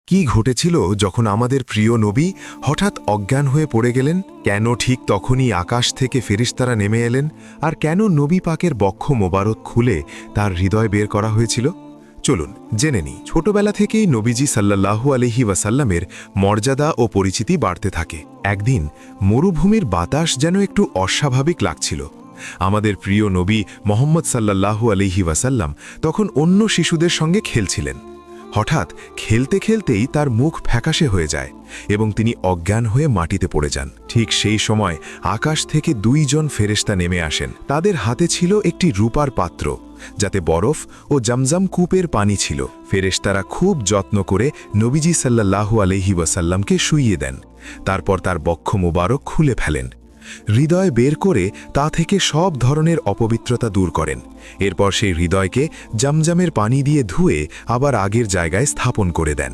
কি ঘটেছিল যখন আমাদের প্রিয় নবী হঠাৎ অজ্ঞান হয়ে পড়ে গেলেন? কেন ঠিক তখনই আকাশ থেকে ফেরেশতারা নেমে এলেন? আর কেন নবী পাকের বক্ষ মোবারক খুলে তার হৃদয় বের করা হয়েছিল? চলুন জেনে নিই। ছোটবেলা থেকেই নবীজি সাল্লাল্লাহু আলাইহি ওয়াসাল্লামের মর্যাদা ও পরিচিতি বাড়তে থাকে। একদিন মরুভূমির বাতাস যেন একটু অস্বাভাবিক লাগছিল। আমাদের প্রিয় নবী মোহাম্মদ সাল্লাল্লাহু আলাইহি ওয়াসাল্লাম তখন অন্য শিশুদের সঙ্গে খেলছিলেন। হঠাৎ খেলতে খেলতেই তার মুখ ফ্যাকাশে হয়ে যায় এবং তিনি অজ্ঞান হয়ে মাটিতে পড়ে যান। ঠিক সেই সময় আকাশ থেকে দুইজন ফেরেশতা নেমে আসেন। তাদের হাতে ছিল একটি রূপার পাত্র, যাতে বরফ ও জমজম কূপের পানি ছিল। ফেরেশতারা খুব যত্ন করে নবীজি সাল্লাল্লাহু আলাইহি ওয়াসাল্লামকে শুইয়ে দেন। তারপর তার বক্ষ মোবারক খুলে ফেলেন। হৃদয় বের করে তা থেকে সব ধরনের অপবিত্রতা দূর করেন। এরপর সেই হৃদয়কে জমজমের পানি দিয়ে ধুয়ে আবার আগের জায়গায় স্থাপন করে দেন।